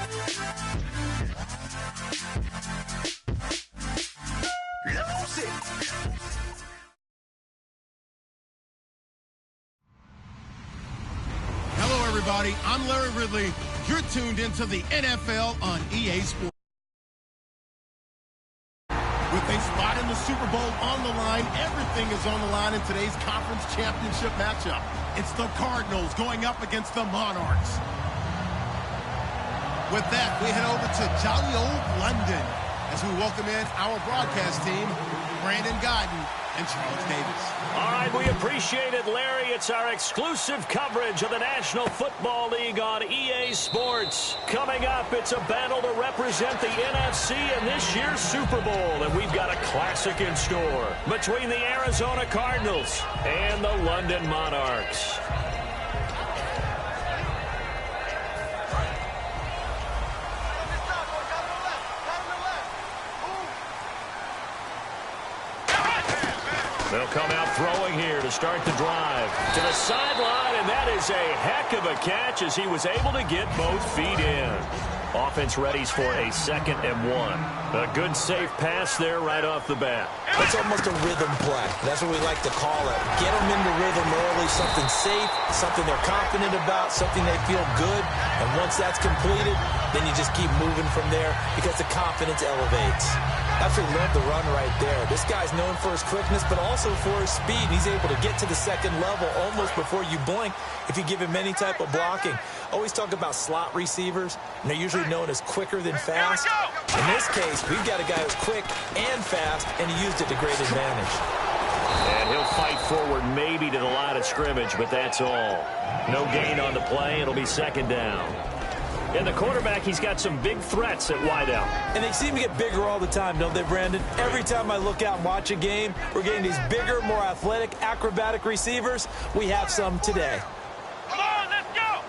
Hello, everybody. I'm Larry Ridley. You're tuned into the NFL on EA Sports. With a spot in the Super Bowl on the line, everything is on the line in today's conference championship matchup. It's the Cardinals going up against the Monarchs. With that, we head over to jolly old London as we welcome in our broadcast team, Brandon Godden and Charles Davis. All right, we appreciate it, Larry. It's our exclusive coverage of the National Football League on EA Sports. Coming up, it's a battle to represent the NFC in this year's Super Bowl, and we've got a classic in store between the Arizona Cardinals and the London Monarchs. They'll come out throwing here to start the drive. To the sideline, and that is a heck of a catch as he was able to get both feet in. Offense readies for a 2nd and 1. A good, safe pass there right off the bat. It's almost a rhythm play. That's what we like to call it. Get them into rhythm early, something safe, something they're confident about, something they feel good. And once that's completed, then you just keep moving from there because the confidence elevates. Absolutely love the run right there. This guy's known for his quickness, but also for his speed. He's able to get to the 2nd level almost before you blink if you give him any type of blocking. Always talk about slot receivers, and they're usually known as quicker than fast. In this case, we've got a guy who's quick and fast, and he used it to great advantage. And he'll fight forward maybe to the line of scrimmage, but that's all. No gain on the play. It'll be 2nd down. And the quarterback, he's got some big threats at wideout. And they seem to get bigger all the time, don't they, Brandon? Every time I look out and watch a game, we're getting these bigger, more athletic, acrobatic receivers. We have some today. Come on, let's go!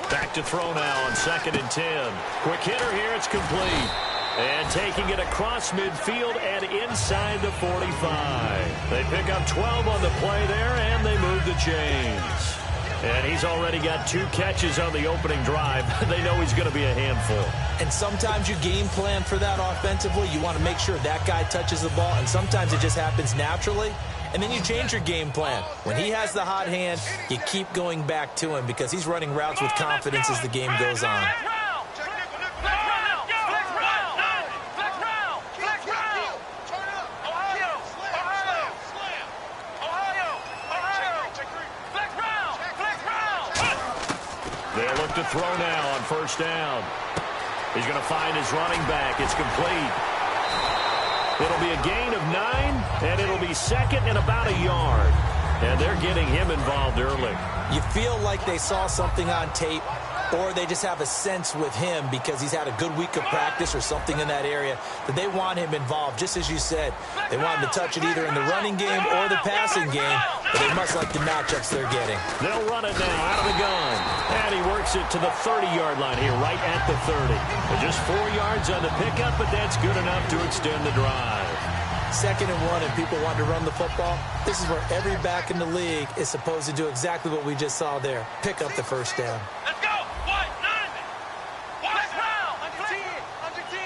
Back to throw now on 2nd and 10. Quick hitter here, it's complete. And taking it across midfield and inside the 45. They pick up 12 on the play there, and they move the chains. And he's already got 2 catches on the opening drive. They know he's going to be a handful. And sometimes you game plan for that offensively. You want to make sure that guy touches the ball, and sometimes it just happens naturally. And then you change your game plan. When he has the hot hand, you keep going back to him because he's running routes with confidence as the game goes on. They'll look to throw now on 1st down. He's going to find his running back. It's complete. It'll be a gain of 9, and it'll be 2nd and about a yard. And they're getting him involved early. You feel like they saw something on tape, or they just have a sense with him because he's had a good week of practice or something in that area that they want him involved. Just as you said, they want him to touch it either in the running game or the passing game, but they must like the matchups they're getting. They'll run it now out of the gun. And he works it to the 30-yard line here, right at the 30. And just 4 yards on the pickup, but that's good enough to extend the drive. 2nd and 1, and people want to run the football. This is where every back in the league is supposed to do exactly what we just saw there. Pick up the 1st down. Let's go! White, 9! White, round! Under 10!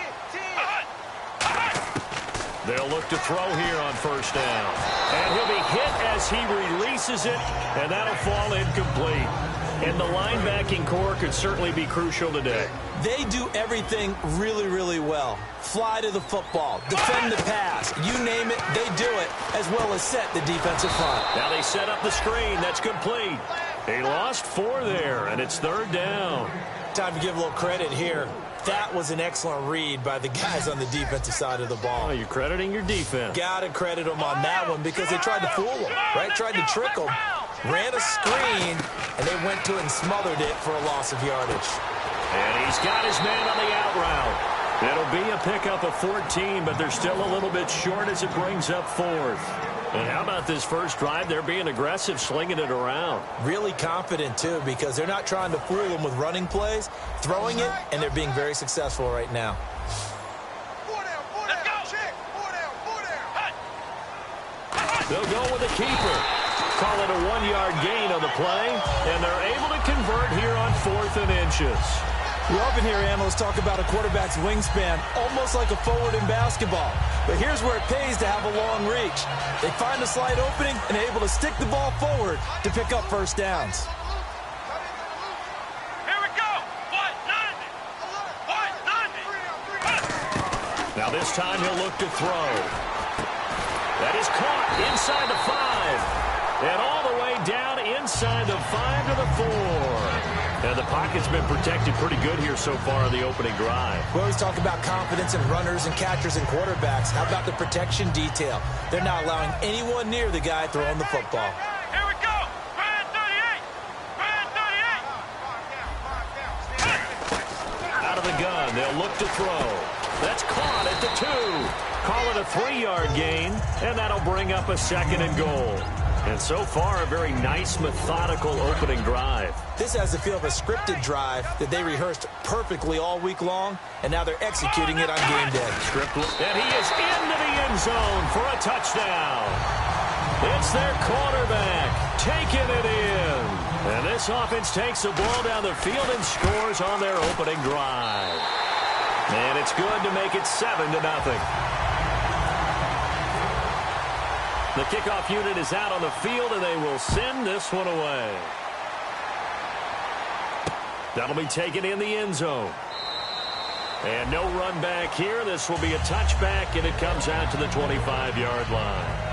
They'll look to throw here on 1st down. And he'll be hit as he releases it, and that'll fall incomplete. And the linebacking core could certainly be crucial today. They do everything really, really well. Fly to the football, defend the pass, you name it, they do it, as well as set the defensive front. Now they set up the screen. That's complete. They lost 4 there, and it's 3rd down. Time to give a little credit here. That was an excellent read by the guys on the defensive side of the ball. Oh, you're crediting your defense. Got to credit them on that one because they tried to fool them, right? Tried to trick them, ran a screen, and they went to it and smothered it for a loss of yardage. And he's got his man on the out route. It'll be a pickup of 14, but they're still a little bit short as it brings up 4th. And how about this first drive? They're being aggressive, slinging it around. Really confident, too, because they're not trying to fool them with running plays, throwing it, and they're being very successful right now. They'll go with a keeper. Call it a 1-yard gain on the play, and they're able to convert here on 4th and inches. You often hear analysts talk about a quarterback's wingspan almost like a forward in basketball. But here's where it pays to have a long reach. They find a slight opening and are able to stick the ball forward to pick up first downs. Here we go. Now this time he'll look to throw. That is caught inside the 5. And all the way down inside the 5 to the 4. And the pocket's been protected pretty good here so far in the opening drive. We always talk about confidence in runners and catchers and quarterbacks. How about the protection detail? They're not allowing anyone near the guy throwing the football. Here we go. Brand 38. Out of the gun, they'll look to throw. That's caught at the 2. Call it a 3-yard gain, and that'll bring up a 2nd and goal. And so far, a very nice, methodical opening drive. This has the feel of a scripted drive that they rehearsed perfectly all week long, and now they're executing it on game day. And he is into the end zone for a touchdown. It's their quarterback taking it in. And this offense takes the ball down the field and scores on their opening drive. And it's good to make it 7-0. The kickoff unit is out on the field, and they will send this one away. That'll be taken in the end zone. And no run back here. This will be a touchback, and it comes out to the 25-yard line.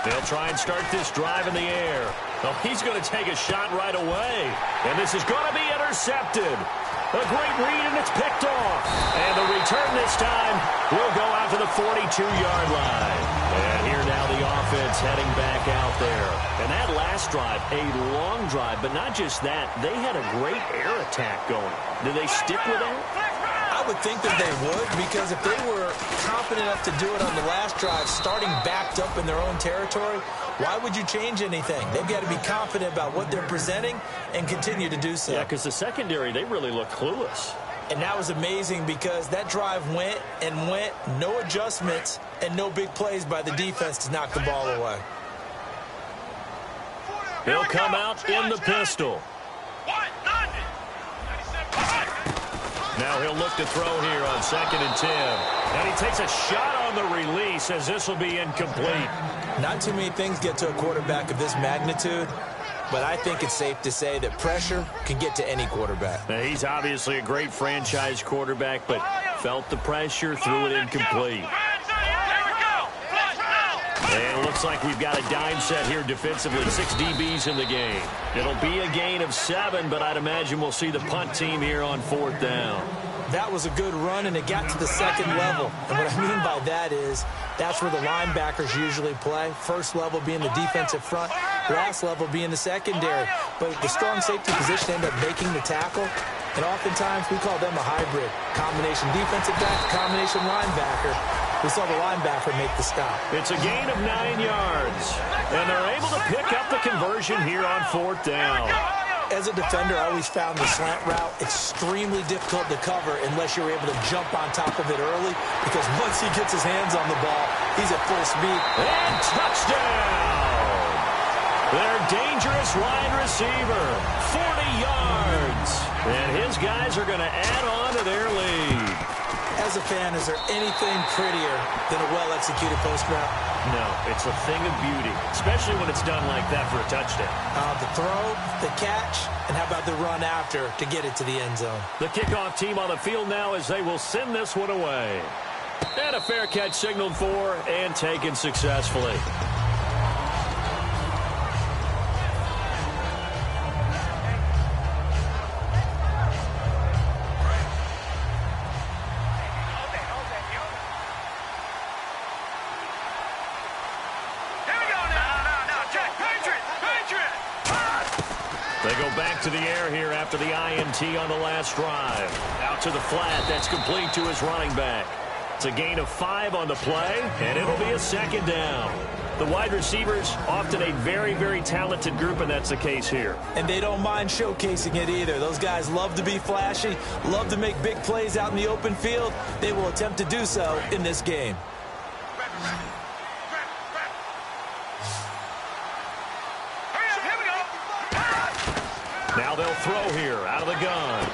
They'll try and start this drive in the air. Oh, he's going to take a shot right away. And this is going to be intercepted. A great read, and it's picked off. And the return this time will go out to the 42-yard line. And here now the offense heading back out there. And that last drive, a long drive, but not just that. They had a great air attack going. Did they stick with that? I would think that they would, because if they were confident enough to do it on the last drive, starting backed up in their own territory, why would you change anything? They've got to be confident about what they're presenting and continue to do so. Yeah, because the secondary, they really look clueless. And that was amazing because that drive went and went, no adjustments, and no big plays by the defense to knock the ball away. He'll come out in the pistol. Now he'll look to throw here on 2nd and 10. And he takes a shot on the release as this will be incomplete. Not too many things get to a quarterback of this magnitude, but I think it's safe to say that pressure can get to any quarterback. Now, he's obviously a great franchise quarterback, but felt the pressure, threw it incomplete. And it looks like we've got a dime set here defensively. 6 DBs in the game. It'll be a gain of 7, but I'd imagine we'll see the punt team here on 4th down. That was a good run, and it got to the 2nd level. And what I mean by that is that's where the linebackers usually play. First level being the defensive front, last level being the secondary. But the strong safety position ended up making the tackle. And oftentimes we call them a hybrid. Combination defensive back, combination linebacker. We saw the linebacker make the stop. It's a gain of 9 yards. And they're able to pick up the conversion here on 4th down. As a defender, I always found the slant route extremely difficult to cover unless you're able to jump on top of it early, because once he gets his hands on the ball, he's at full speed. And touchdown! Their dangerous wide receiver, 40 yards. And his guys are going to add on to their lead. As a fan, is there anything prettier than a well-executed post route? No, it's a thing of beauty, especially when it's done like that for a touchdown. The throw, the catch, and how about the run after to get it to the end zone? The kickoff team on the field now as they will send this one away. And a fair catch signaled for and taken successfully. They go back to the air here after the INT on the last drive. Out to the flat. That's complete to his running back. It's a gain of 5 on the play, and it'll be a second down. The wide receivers, often a very, very talented group, and that's the case here. And they don't mind showcasing it either. Those guys love to be flashy, love to make big plays out in the open field. They will attempt to do so in this game. Now they'll throw here out of the gun.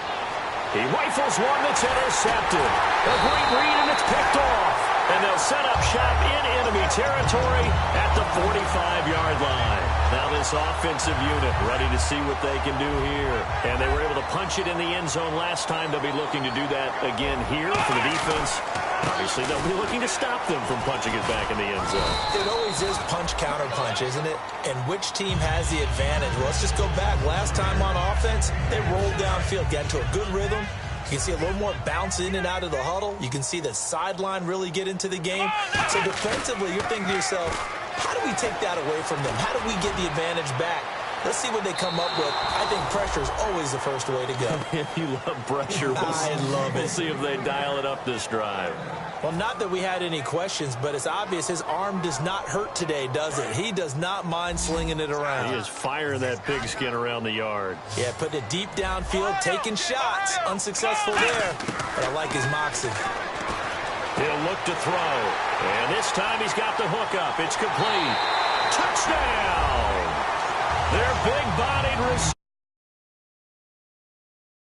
He rifles one that's intercepted. A great read, and it's picked off. And they'll set up shop in enemy territory at the 45-yard line. Now this offensive unit ready to see what they can do here. And they were able to punch it in the end zone last time. They'll be looking to do that again here for the defense. Obviously, they'll be looking to stop them from punching it back in the end zone. It always is punch-counter-punch, isn't it? And which team has the advantage? Well, let's just go back. Last time on offense, they rolled downfield, got into a good rhythm. You can see a little more bounce in and out of the huddle. You can see the sideline really get into the game. So defensively, you're thinking to yourself, how do we take that away from them? How do we get the advantage back? Let's see what they come up with. I think pressure is always the first way to go. You love pressure. I love it. We'll see if they dial it up this drive. Well, not that we had any questions, but it's obvious his arm does not hurt today, does it? He does not mind slinging it around. He is firing that pigskin around the yard. Yeah, putting it deep downfield, taking shots. Unsuccessful there, but I like his moxie. He'll look to throw. And this time he's got the hook up. It's complete. Touchdown! Their big-bodied receiver.